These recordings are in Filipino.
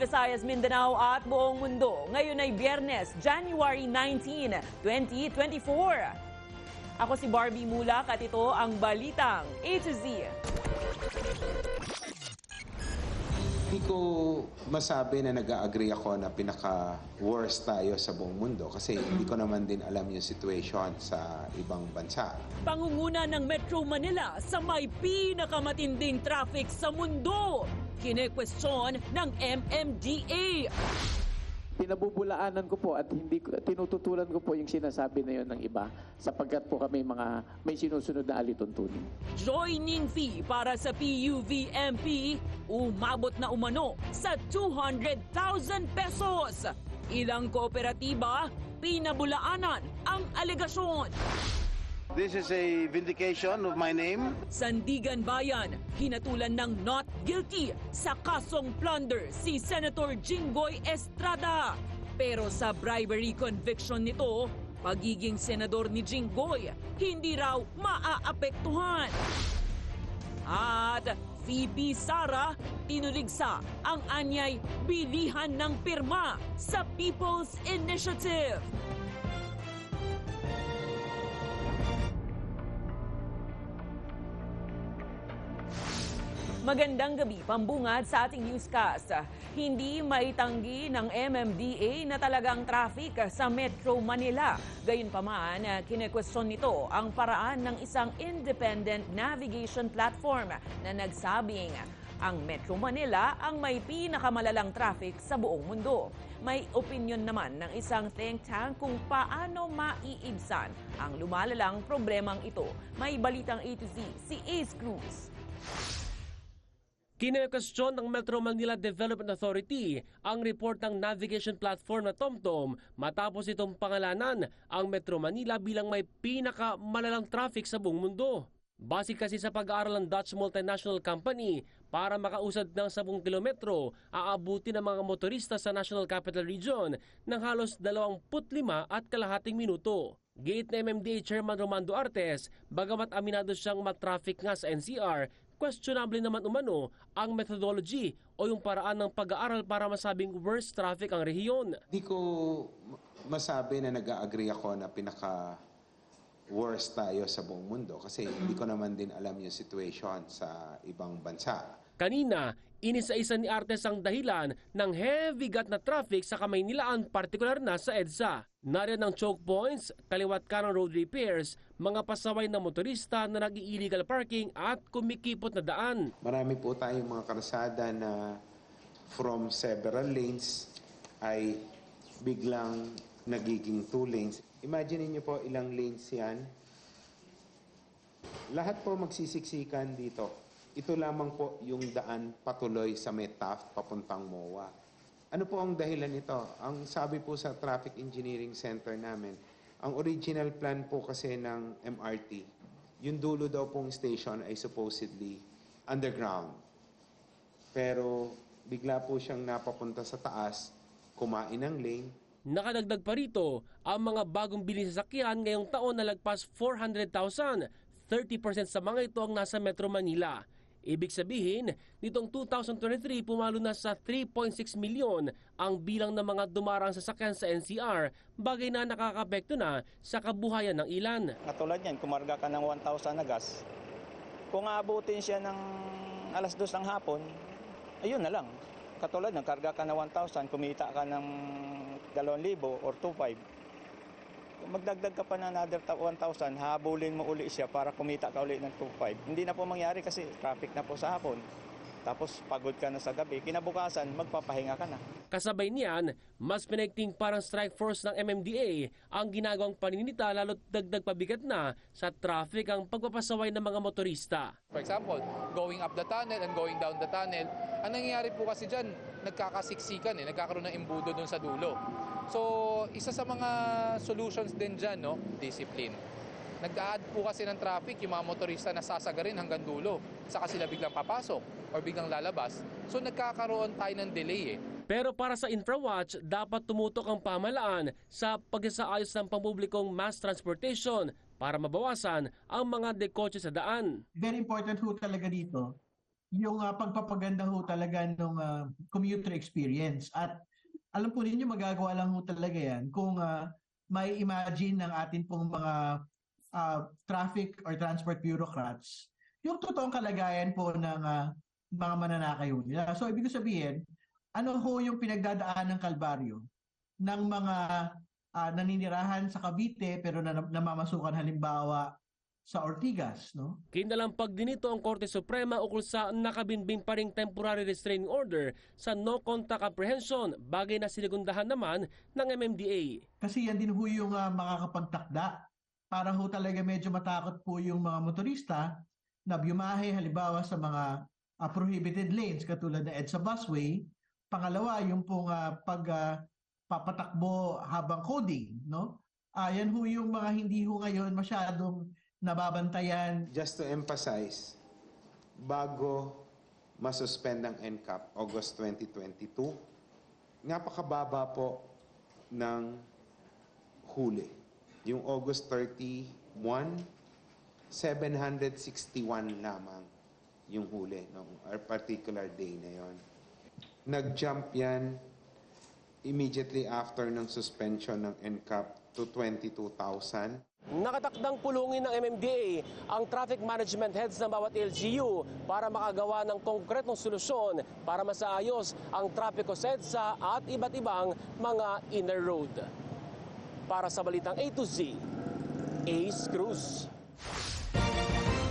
Visayas, Mindanao at buong mundo. Ngayon ay Biyernes, January 19, 2024. Ako si Barbie Mulak at ito ang Balitang A to Z. Hindi ko masabi na nag-agree ako na pinaka-worst tayo sa buong mundo kasi hindi ko naman din alam yung situation sa ibang bansa. Pangunguna ng Metro Manila sa may pinakamatinding traffic sa mundo. Kine-question ng MMDA. Pinabubulaanan ko po at hindi tinututulan ko po yung sinasabi na yun ng iba sapagkat po kami may sinusunod na alituntunin. Joining fee para sa PUVMP umabot na umano sa 200,000 pesos. Ilang kooperatiba pinabulaanan ang alegasyon. This is a vindication of my name. Sandigan Bayan, hinatulan ng not guilty sa kasong plunder si Senator Jinggoy Estrada. Pero sa bribery conviction nito, pagiging senador ni Jinggoy hindi raw maaapektuhan. At VP Sara tinuligsa ang anyay bilihan ng pirma sa People's Initiative. Magandang gabi, pambungad sa ating newscast. Hindi maitanggi ng MMDA na talagang traffic sa Metro Manila. Gayunpaman, kine-question nito ang paraan ng isang independent navigation platform na nagsabing ang Metro Manila ang may pinakamalalang traffic sa buong mundo. May opinion naman ng isang think tank kung paano maiibsan ang lumalalang problemang ito. May balitang A to Z si Ace Cruz. Kine-question ng Metro Manila Development Authority ang report ng navigation platform na TomTom matapos itong pangalanan ang Metro Manila bilang may pinakamalalang traffic sa buong mundo. Base kasi sa pag-aaral ng Dutch Multinational Company, para makausad ng 10 kilometro, aabuti ng mga motorista sa National Capital Region ng halos 25.5 minuto. Gate na MMDA Chairman Romando Artes, bagamat aminado siyang matraffic nga sa NCR, questionable naman umano ang methodology o yung paraan ng pag-aaral para masabing worst traffic ang rehiyon. Hindi ko masabi na nag-agree ako na pinaka-worst tayo sa buong mundo kasi hindi ko naman din alam yung situation sa ibang bansa. Kanina, inisa-isa ni Artes ang dahilan ng heavy gut na traffic sa Kamaynilaan, partikular na sa EDSA. Nariyan ang choke points, kaliwat kanang road repairs, mga pasaway na motorista na nag-illegal parking at kumikipot na daan. Marami po tayong mga karsada na from several lanes ay biglang nagiging 2 lanes. Imagine niyo po ilang lanes yan. Lahat po magsisiksikan dito. Ito lamang po yung daan patuloy sa Metaf papuntang MOA. Ano po ang dahilan nito? Ang sabi po sa Traffic Engineering Center namin, ang original plan po kasi ng MRT, yung dulo daw pong station ay supposedly underground. Pero bigla po siyang napapunta sa taas, kumain ng lane. Nakadagdag pa rito, ang mga bagong biling sasakyan ngayong taon na lagpas 400,000, 30% sa mga ito ang nasa Metro Manila. Ibig sabihin, nitong 2023 pumalo na sa 3.6 milyon ang bilang ng mga dumarang sasakyan sa NCR, bagay na nakakapekto na sa kabuhayan ng ilan. Katulad yan, kumarga ka ng 1,000 na gas, kung aabutin siya ng alas 2 ng hapon, ayun na lang. Katulad ng karga ka ng 1,000, kumita ka ng 2,000 or 2,500. Magdagdag ka pa ng another 1,000, habulin mo uli siya para kumita ka uli ng 2,500. Hindi na po mangyari kasi traffic na po sa hapon. Tapos pagod ka na sa gabi, kinabukasan magpapahinga ka na. Kasabay niyan, mas pinagting parang strike force ng MMDA ang ginagawang paninita lalo't dagdag pabigat na sa traffic ang pagpapasaway ng mga motorista. For example, going up the tunnel and going down the tunnel, ang nangyayari po kasi dyan, nagkakasiksikan, nagkakaroon ng imbudo doon sa dulo. So, isa sa mga solutions din dyan, discipline. Nag-a-add po kasi ng traffic yung mga motorista na sasagarin hanggang dulo. Saka sila biglang papasok or biglang lalabas. So, nagkakaroon tayo ng delay. Pero para sa InfraWatch, dapat tumutok ang pamahalaan sa pagsasaayos ng pampublikong mass transportation para mabawasan ang mga dekotse sa daan. Very important ho talaga dito yung pagpapaganda ho talaga ng commuter experience. At alam po ninyo, magagawa lang ho talaga yan kung may imagine ng atin pong mga traffic or transport bureaucrats yung totoong kalagayan po ng mga mananakay ho nila. So ibig sabihin, ano ho yung pinagdadaan ng kalbaryo ng mga naninirahan sa Cavite pero namamasukan halimbawa sa Ortigas, no? Kinalampag din ito ang Korte Suprema ukol sa nakabinbing pa ring temporary restraining order sa no contact apprehension, bagay na sinigundahan naman ng MMDA. Kasi yan din ho yung makakapagtakda para ho talaga medyo matakot po yung mga motorista na biyahe halimbawa sa mga prohibited lanes katulad ng EDSA busway. Pangalawa, yung pong papatakbo habang coding, no? Yan ho yung mga hindi ho ngayon masyadong nababantayan. Just to emphasize, bago masuspend ang NCAP August 2022, napakababa po ng huli. Yung August 31, 761 lamang yung huli ng particular day na yon. Nag-jump yan immediately after ng suspension ng NCAP to 22,000. Nakatakdang pulungin ng MMDA ang traffic management heads ng bawat LGU para makagawa ng konkretong solusyon para masaayos ang trapiko SEDSA at iba't ibang mga inner road. Para sa Balitang A to Z, Ace Cruz.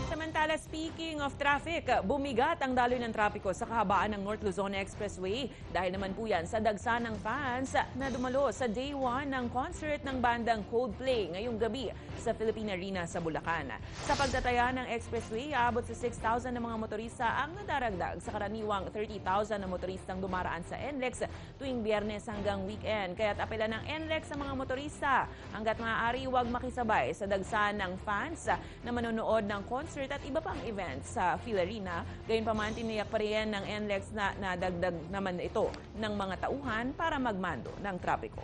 Samantala, speaking of traffic, bumigat ang daloy ng trapiko sa kahabaan ng North Luzon Expressway dahil naman po yan sa dagsa ng fans na dumalo sa day 1 ng concert ng bandang Coldplay ngayong gabi sa Philippine Arena sa Bulacan. Sa pagtataya ng expressway, aabot sa 6,000 na mga motorista ang nadaragdag sa karaniwang 30,000 na motoristang dumaraan sa NLEX tuwing Biyernes hanggang weekend. Kaya't apela ng NLEX sa mga motorista hanggat maaari huwag makisabay sa dagsa ng fans na manonood ng concert at iba pang events sa Phil Arena. Gayunpaman, tiniyak pa rin ng NLEX na nadagdag naman ito ng mga tauhan para magmando ng trapiko.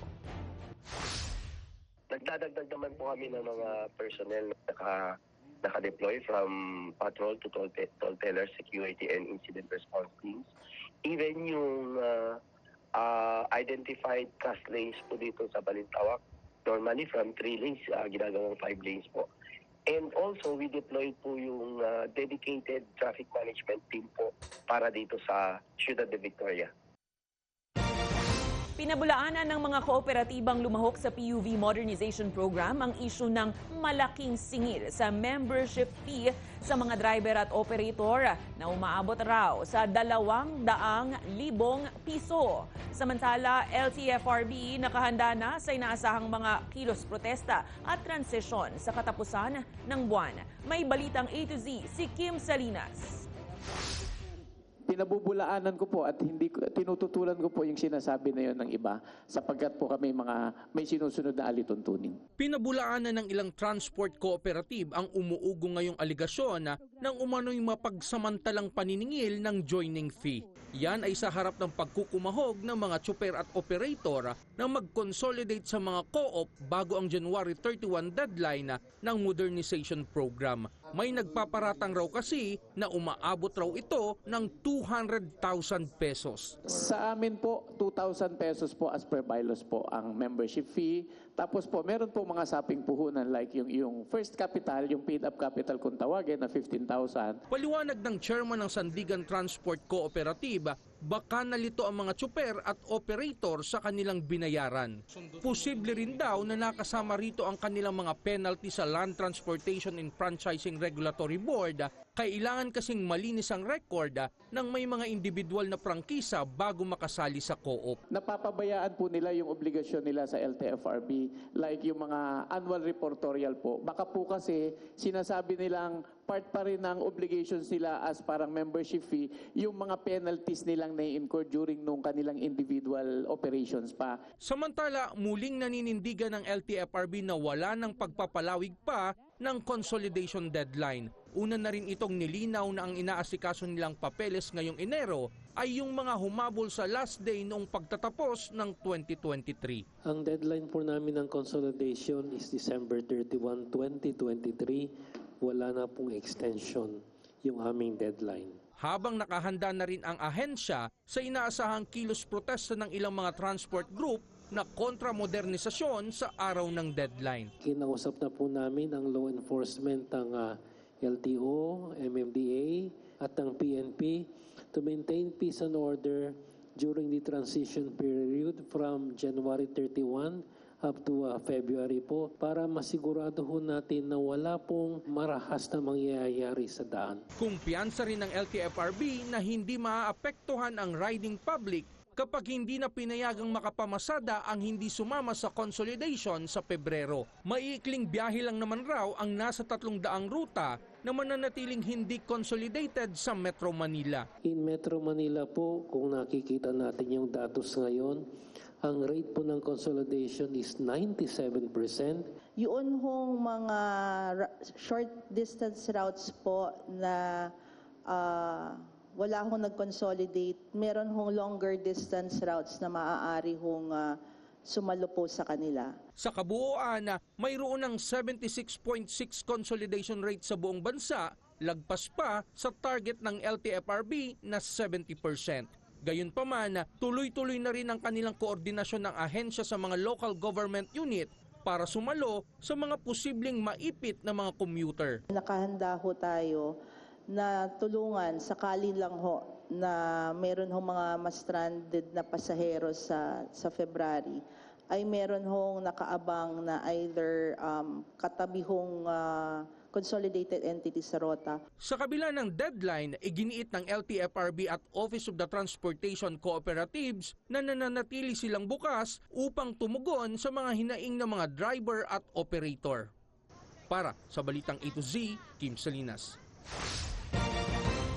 Nagdadagdag naman po kami ng mga personnel na naka-deploy from patrol to toll teller, security and incident response teams. Even yung identified cross lanes po dito sa Balintawak, normally from 3 lanes, ginagawang 5 lanes po. And also, we deployed po yung dedicated traffic management team po para dito sa Ciudad de Victoria. Pinabulaanan ng mga kooperatibang lumahok sa PUV Modernization Program ang isyu ng malaking singil sa membership fee sa mga driver at operator na umaabot raw sa 200,000 piso. Samantala, LTFRB nakahanda na sa inaasahang mga kilos protesta at transisyon sa katapusan ng buwan. May balitang A to Z si Kim Salinas. Pinabubulaanan ko po at tinututulan ko po yung sinasabi na yun ng iba sapagkat po kami may sinusunod na alituntunin. Pinabulaanan ng ilang transport cooperative ang umuugo ngayong aligasyon ng umano'y mapagsamantalang paniningil ng joining fee. Yan ay sa harap ng pagkukumahog ng mga tsuper at operator na mag-consolidate sa mga co-op bago ang January 31 deadline ng modernization program. May nagpaparatang raw kasi na umaabot raw ito ng 200,000 pesos. Sa amin po, 2,000 pesos po as per bylaws po ang membership fee. Tapos po, meron po mga saping puhunan like yung first capital, yung paid up capital kung tawagin na 15,000. Paliwanag ng chairman ng Sandigan Transport Cooperative, baka nalito ang mga tsuper at operator sa kanilang binayaran. Posible rin daw na nakasama rito ang kanilang mga penalty sa Land Transportation and Franchising Regulatory Board. Kailangan kasing malinis ang record ng may mga individual na prangkisa bago makasali sa co-op. Napapabayaan po nila yung obligasyon nila sa LTFRB like yung mga annual reportorial po. Baka po kasi sinasabi nilang part pa rin ng obligations nila as parang membership fee yung mga penalties nilang na-incur during nung kanilang individual operations pa. Samantala, muling naninindigan ng LTFRB na wala ng pagpapalawig pa ng consolidation deadline. Una na rin itong nilinaw na ang inaasikaso nilang papeles ngayong Enero ay yung mga humabol sa last day noong pagtatapos ng 2023. Ang deadline po namin ng consolidation is December 31, 2023. Wala na pong extension yung aming deadline. habang nakahanda na rin ang ahensya sa inaasahang kilos protesta ng ilang mga transport group na kontramodernisasyon sa araw ng deadline. Kinausap na po namin ang law enforcement ng LTO, MMDA at ng PNP to maintain peace and order during the transition period from January 31 up to February po para masigurado ho natin na wala pong marahas na mangyayari sa daan. Kumpiyansa rin ng LTFRB na hindi maaapektuhan ang riding public kapag hindi na pinayagang makapamasada ang hindi sumama sa consolidation sa Pebrero. Maiikling biyahe lang naman raw ang nasa 300 ruta na mananatiling hindi consolidated sa Metro Manila. In Metro Manila po, kung nakikita natin yung datos ngayon, ang rate po ng consolidation is 97%. Yun hong mga short distance routes po na wala hong nag-consolidate, meron hong longer distance routes na maaari hong sumalo po sa kanila. Sa kabuuan, mayroon ng 76.6 consolidation rate sa buong bansa, lagpas pa sa target ng LTFRB na 70%. Gayunpaman, tuloy-tuloy na rin ang kanilang koordinasyon ng ahensya sa mga local government unit para sumalo sa mga posibleng maipit na mga commuter. Nakahanda ho tayo na tulungan sakali lang ho na meron ho mga ma-stranded na pasahero sa February ay meron hong nakaabang na either katabi hong consolidated entity sa rota. Sa kabila ng deadline, iginiit ng LTFRB at Office of the Transportation Cooperatives na nananatili silang bukas upang tumugon sa mga hinaing ng mga driver at operator. Para sa Balitang A to Z, Kim Salinas.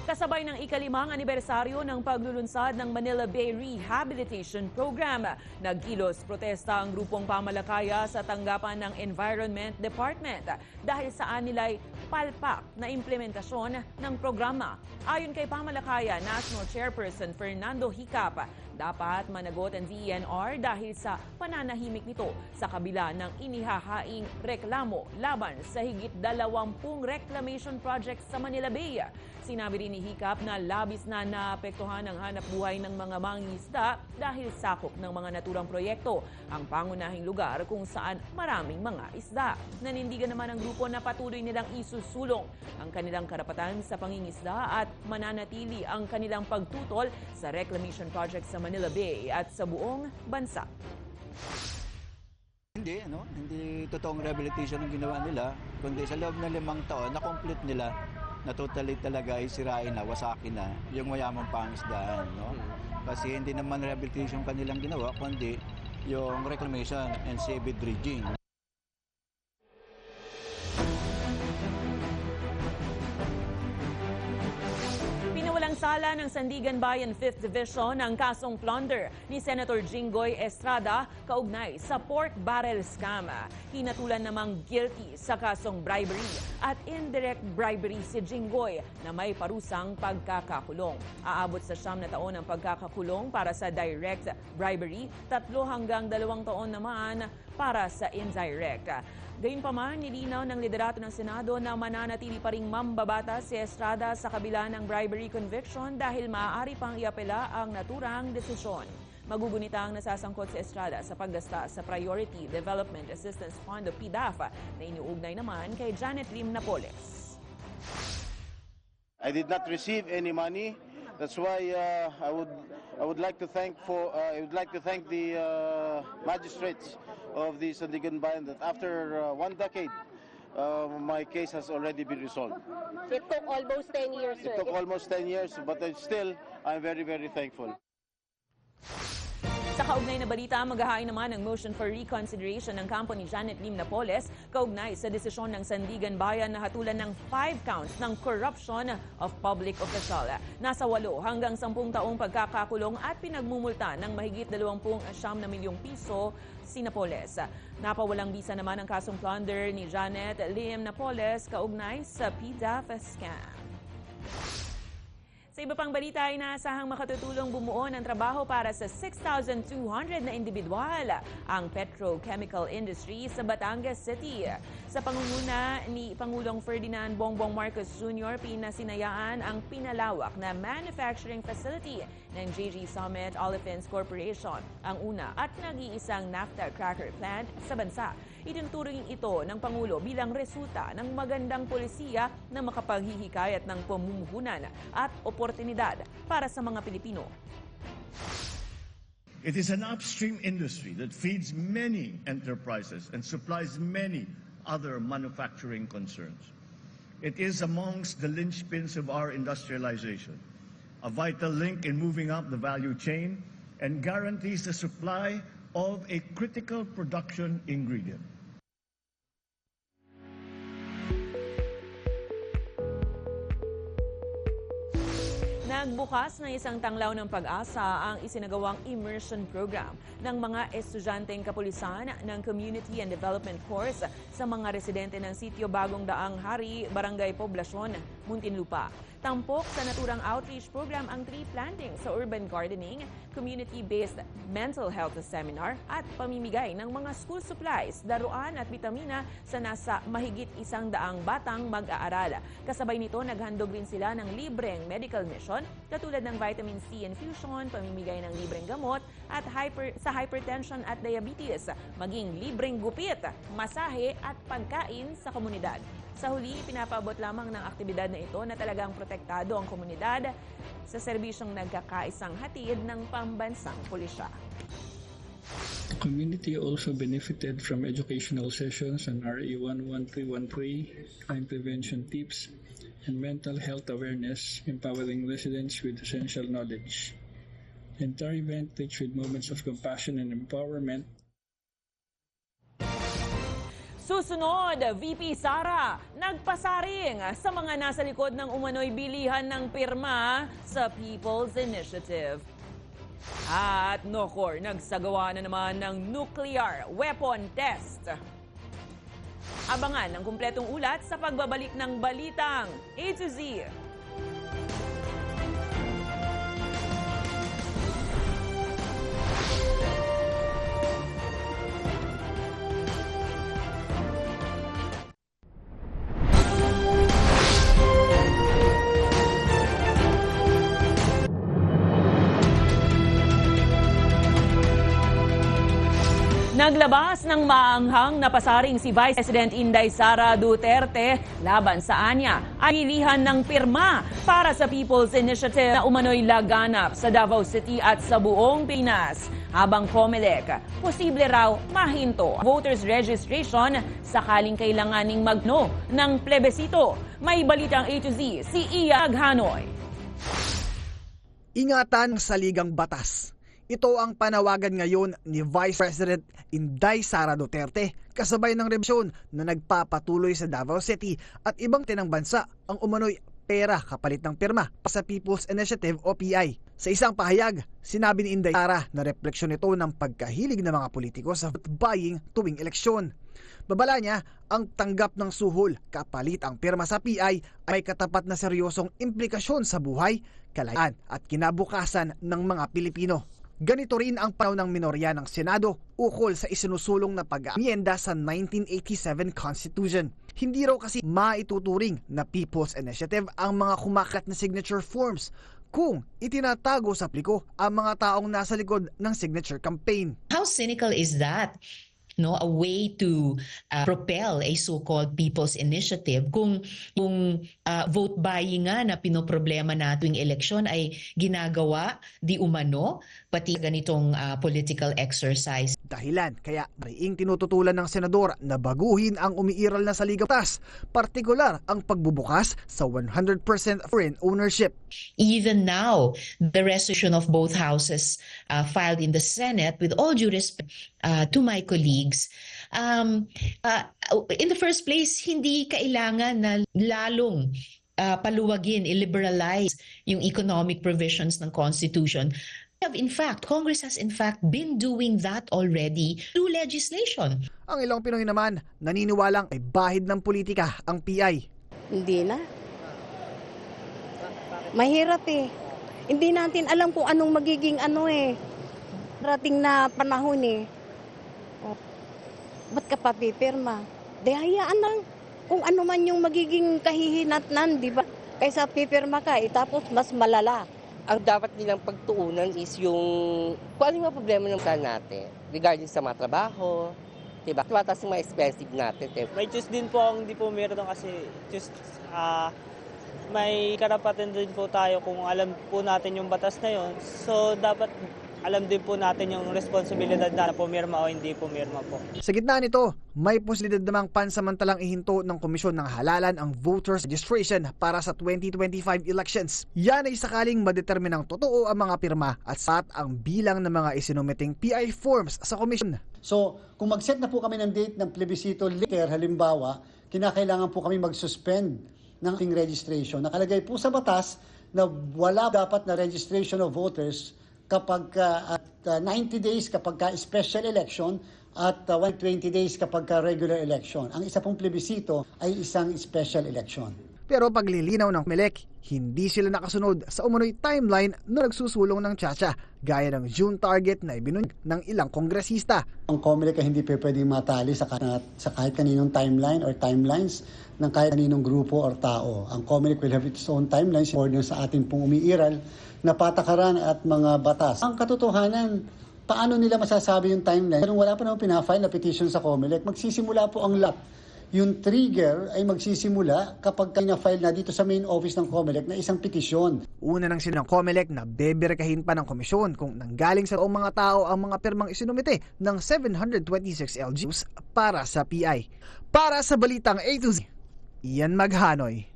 Kasabay ng ika-5 anibersaryo ng paglulunsad ng Manila Bay Rehabilitation Program, nagkilos protesta ang grupong pamalakaya sa tanggapan ng Environment Department dahil sa anilay palpak na implementasyon ng programa. Ayon kay pamalakaya National Chairperson Fernando Hicap, dapat managot ang DENR dahil sa pananahimik nito sa kabila ng inihahaing reklamo laban sa higit 20 reclamation projects sa Manila Bay. Sinabi rin ni Hicap na labis na naapektuhan ang hanap buhay ng mga mangingisda dahil sakop ng mga naturang proyekto ang pangunahing lugar kung saan maraming mga isda. Nanindigan naman ang grupo na patuloy nilang isusulong ang kanilang karapatan sa pangingisda at mananatili ang kanilang pagtutol sa reclamation project sa Manila Bay at sa buong bansa. Hindi totoong rehabilitation ang ginawa nila, kundi sa loob ng 5 taon, na-complete nila na totally talaga isirain na, wasakin na yung mayamang pangisdaan. No? Kasi hindi naman rehabilitation kanilang ginawa, kundi yung reclamation and seabed dredging. Pinawalang sala ng Sandigan Bayan 5th Division ang kasong plunder ni Senator Jinggoy Estrada kaugnay sa pork barrel scam. Hinatulan namang guilty sa kasong bribery at indirect bribery si Jinggoy na may parusang pagkakakulong. Aabot sa 9 na taon ang pagkakakulong para sa direct bribery, 3 hanggang 2 taon naman para sa indirect. Gayunpaman, nilinaw ng liderato ng Senado na mananatili pa ring mambabata si Estrada sa kabila ng bribery conviction dahil maaari pang iapela ang naturang desisyon. Magugunita ang nasasangkot si Estrada sa paggasta sa Priority Development Assistance Fund o PDAF na iniugnay naman kay Janet Lim Napoles. I did not receive any money. That's why I would like to thank the magistrates of the Sandigan Bayan that after 1 decade my case has already been resolved. It took almost 10 years, sir. It took almost 10 years, but still I'm very, very thankful. Sa kaugnay na balita, maghahain naman ng motion for reconsideration ng kampo ni Janet Lim Napoles kaugnay sa desisyon ng Sandigan Bayan na hatulan ng 5 counts ng corruption of public official. Nasa 8 hanggang 10 taong pagkakakulong at pinagmumulta ng mahigit 29 milyong piso si Napoles. Napawalang bisa naman ang kasong plunder ni Janet Lim Napoles kaugnay sa PDAF scam. Sa iba pang balita, inaasahang makatutulong bumuo ng trabaho para sa 6,200 na individual ang petrochemical industry sa Batangas City. Sa pangunguna ni Pangulong Ferdinand Bongbong Marcos Jr., pinasinayaan ang pinalawak na manufacturing facility ng JG Summit Olefins Corporation, ang una at nag-iisang naphtha cracker plant sa bansa. Itinuturing ito ng Pangulo bilang resulta ng magandang polisiya na makapaghihikayat ng pamumuhunan at oportunidad para sa mga Pilipino. It is an upstream industry that feeds many enterprises and supplies many other manufacturing concerns. It is amongst the linchpins of our industrialization, a vital link in moving up the value chain and guarantees the supply of a critical production ingredient. Nagbukas na isang tanglaw ng pag-asa ang isinagawang immersion program ng mga estudyanteng kapulisan ng Community and Development Course sa mga residente ng sitio Bagong Daang Hari, Barangay Poblacion, Muntinlupa. Tampok sa naturang outreach program ang tree planting sa urban gardening, community-based mental health seminar at pamimigay ng mga school supplies, daruan at bitamina sa nasa mahigit 100 batang mag-aaral. Kasabay nito, naghandog rin sila ng libreng medical mission katulad ng vitamin C infusion, pamimigay ng libreng gamot at sa hypertension at diabetes, maging libreng gupit, masahe at pagkain sa komunidad. Sa huli, pinapaabot lamang ng aktibidad na ito na talagang protektado ang komunidad sa serbisyong nagkakaisang hatid ng pambansang pulisya. The community also benefited from educational sessions on RA 11313, crime prevention tips, and mental health awareness, empowering residents with essential knowledge. The entire event rich with moments of compassion and empowerment. Susunod, VP Sara, nagpasaring sa mga nasa likod ng umano'y bilihan ng pirma sa People's Initiative. At Nocor, nagsagawa na naman ng nuclear weapon test. Abangan ang kumpletong ulat sa pagbabalik ng Balitang A to Z. Naglabas ng maanghang na pasaring si Vice President Inday Sara Duterte laban sa anya ang pilihan ng pirma para sa People's Initiative na umano'y laganap sa Davao City at sa buong Pinas. Habang COMELEC, posible raw mahinto voters registration sakaling kailanganing magno ng plebisito. May balitang A to Z, si Iya Aghanoy. Ingatan sa ligang batas. Ito ang panawagan ngayon ni Vice President Inday Sara Duterte kasabay ng rebisyon na nagpapatuloy sa Davao City at ibang tinang bansa ang umano'y pera kapalit ng pirma sa People's Initiative o PI. Sa isang pahayag, sinabi ni Inday Sara na refleksyon ito ng pagkahilig ng mga politiko sa vote buying tuwing eleksyon. Babala niya, ang tanggap ng suhol kapalit ang pirma sa PI ay katapat na seryosong implikasyon sa buhay, kalayaan at kinabukasan ng mga Pilipino. Ganito rin ang panaw ng minorya ng Senado ukol sa isinusulong na pag-amyenda sa 1987 Constitution. Hindi raw kasi maituturing na People's Initiative ang mga kumakalat na signature forms kung itinatago sa pliko ang mga taong nasa likod ng signature campaign. How cynical is that? No, a way to propel a so-called People's Initiative kung vote buying nga na pinoproblema na tuwing eleksyon ay ginagawa di umano pati ganitong political exercise. Dahilan kaya mariing tinututulan ng senador na baguhin ang umiiral na saligatas, partikular ang pagbubukas sa 100% foreign ownership. Even now, the resolution of both houses filed in the Senate, with all due respect to my colleagues, in the first place, hindi kailangan na lalong paluwagin, i-liberalize yung economic provisions ng Constitution. In fact, Congress has in fact been doing that already through legislation. Ang ilang Pinoy naman naniniwalang ay bahid ng politika ang PI. Hindi na. Mahirap eh. Hindi natin alam kung anong magiging rating na panahon eh. Ba't ka pa pipirma? Di hayaan lang kung ano man yung magiging kahihinatnan, di ba? Kaysa pipirma ka, tapos mas malala. Ang dapat nilang pagtuunan is yung kung ano yung mga problema ng plan natin regarding sa mga trabaho, diba? Tumatas yung mga expensive natin. May choose din po ang hindi po meron kasi may karapatan din po tayo kung alam po natin yung batas na yon. So dapat alam din po natin yung responsibilidad na pumirma o hindi pumirma po. Sa gitna nito, may posibilidad namang pansamantalang ihinto ng Komisyon ng Halalan ang voters registration para sa 2025 elections. Yan ay sakaling madeterminang totoo ang mga pirma at saat ang bilang ng mga isinumiting PI forms sa komisyon. So, kung mag-set na po kami ng date ng plebiscito later, halimbawa, kinakailangan po kami mag-suspend ng ating registration. Nakalagay po sa batas na wala dapat na registration of voters kapag at 90 days kapag special election at 120 days kapag regular election. Ang isa pong plebisito ay isang special election. Pero paglilinaw ng COMELEC, hindi sila nakasunod sa umunoy timeline na nagsusulong ng tsatsya gaya ng June target na ibinunyag ng ilang kongresista. Ang COMELEC ay hindi pwedeng matali sa kahit kaninong timeline or timelines ng kahit kaninong grupo or tao. Ang COMELEC will have its own timelines according sa ating pong umiiral na patakaran at mga batas. Ang katotohanan, paano nila masasabi yung timeline? Kung wala pa naman pinafile na petition sa COMELEC, magsisimula po ang lot. Yung trigger ay magsisimula kapag na-file na dito sa main office ng COMELEC na isang petisyon. Una nang sila ng COMELEC na beberkahin pa ng komisyon kung nanggaling sa mga tao ang mga pirmang isinumite ng 726 LGUs para sa PI. Para sa Balitang A to Z, Ian Maghanoy.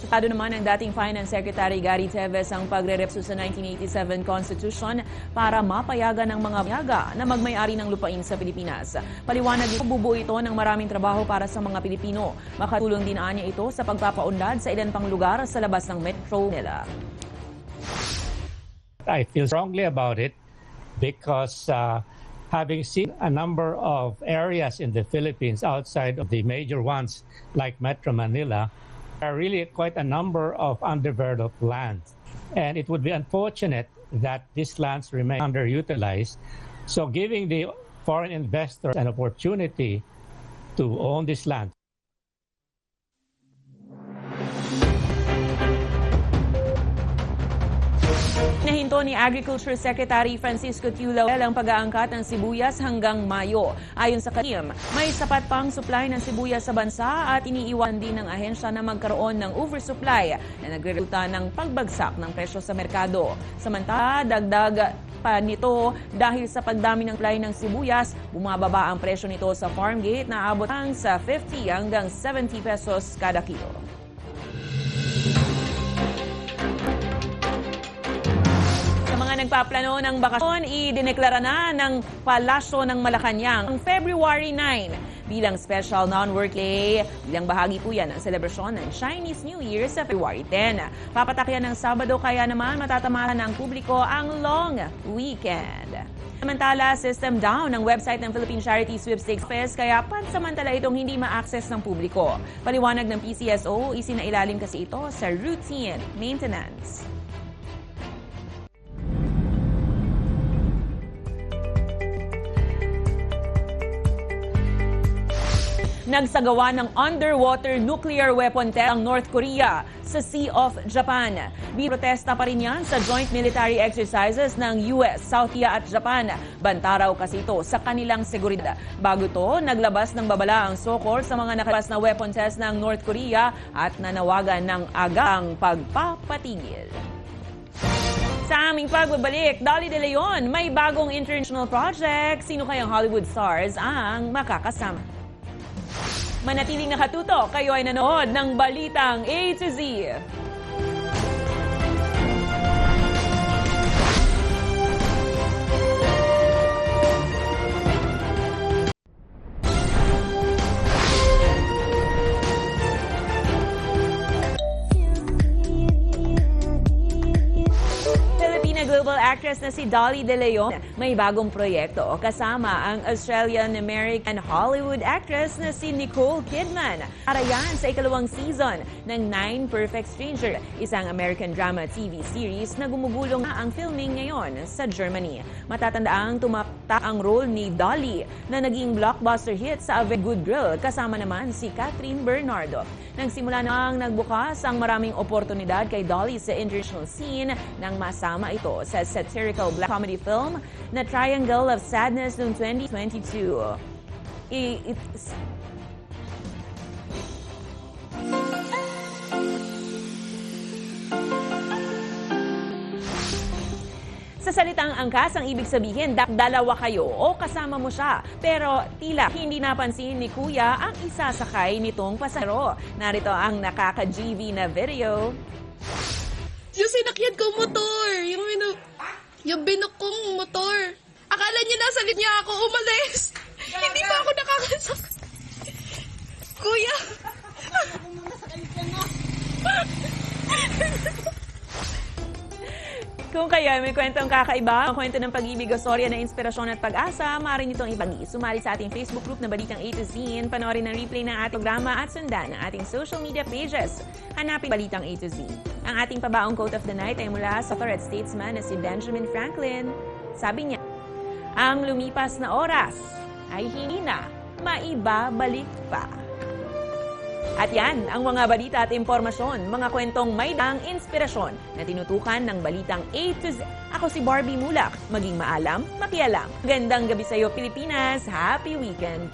Sakado naman ng dating Finance Secretary Gary Teves ang pagre-repso sa 1987 Constitution para mapayagan ng mga yaga na magmay-ari ng lupain sa Pilipinas. Paliwanag ito, bubuo ito ng maraming trabaho para sa mga Pilipino. Makatulong din niya ito sa pagpapaunlad sa ilan pang lugar sa labas ng Metro Manila. I feel strongly about it because having seen a number of areas in the Philippines outside of the major ones like Metro Manila, are really quite a number of underdeveloped lands. And it would be unfortunate that these lands remain underutilized. So giving the foreign investors an opportunity to own this land. Nahinto ni Agriculture Secretary Francisco Tiulawel ang pag-aangkat ng sibuyas hanggang Mayo. Ayon sa kanya, may sapat pang supply ng sibuyas sa bansa at iniiwan din ng ahensya na magkaroon ng oversupply na nagresulta ng pagbagsak ng presyo sa merkado. Samantala, dagdag pa nito dahil sa pagdami ng supply ng sibuyas, bumababa ang presyo nito sa farm gate na abot ang sa 50 hanggang 70 pesos kada kilo. Nagpaplano ng bakasyon, idineklara na ng Palasyo ng Malacanang ang February 9 bilang special non-work day. Bilang bahagi po yan ng selebrasyon ng Chinese New Year sa February 10. Papatakyan ng Sabado kaya naman matatamahan ng publiko ang long weekend. Samantala, system down ng website ng Philippine Charity Sweepstakes Fest kaya pansamantala itong hindi ma-access ng publiko. Paliwanag ng PCSO, isinailalim kasi ito sa routine maintenance. Nagsagawa ng underwater nuclear weapon test ang North Korea sa Sea of Japan. Protesta pa rin yan sa joint military exercises ng US, South Korea at Japan. Banta raw kasi ito sa kanilang seguridad. Bago to, naglabas ng babala ang SOCOR sa mga nakalabas na weapon test ng North Korea at nanawagan ng agang pagpapatigil. Sa aming pagbabalik, Dolly De Leon, may bagong international project. Sino kayang Hollywood stars ang makakasama? Manatiling nakatutok, kayo ay nanood ng Balitang A to Z. Global actress na si Dolly De Leon may bagong proyekto kasama ang Australian-American Hollywood actress na si Nicole Kidman. Para yan sa ikalawang season ng 9 Perfect Stranger, isang American drama TV series na gumugulong na ang filming ngayon sa Germany. Matatandaang tumakta ang role ni Dolly na naging blockbuster hit sa A Very Good Girl kasama naman si Catherine Bernardo. Nagsimula nang nagbukas ang maraming oportunidad kay Dolly sa international scene nang masama ito sa satirical black comedy film na Triangle of Sadness noong 2022. Sa salitang angkas, ang ibig sabihin, dalawa kayo o kasama mo siya. Pero tila hindi napansin ni Kuya ang isasakay nitong pasahero. Narito ang nakaka-GV na video. Yung sinakyan kong motor, yung binuk kong motor. Akala niya nasa linya ako umalis. Hindi pa ako nakakasakay. Kuya! Kung kayo may kwentong kakaiba, ang kwento ng pag-ibig o storya na inspirasyon at pag-asa, maaari nitong ipagi. Sumali sa ating Facebook group na Balitang A to Z, panoorin ang replay ng ating programa at sundan ang ating social media pages. Hanapin Balitang A to Z. Ang ating pabaong quote of the night ay mula sa Threat statesman na si Benjamin Franklin. Sabi niya, ang lumipas na oras ay hindi na maibabalik pa. At yan ang mga balita at impormasyon, mga kwentong may daang inspirasyon na tinutukan ng Balitang A to Z. Ako si Barbie Mulak. Maging maalam, makialam. Gandang gabi sa iyo, Pilipinas. Happy weekend!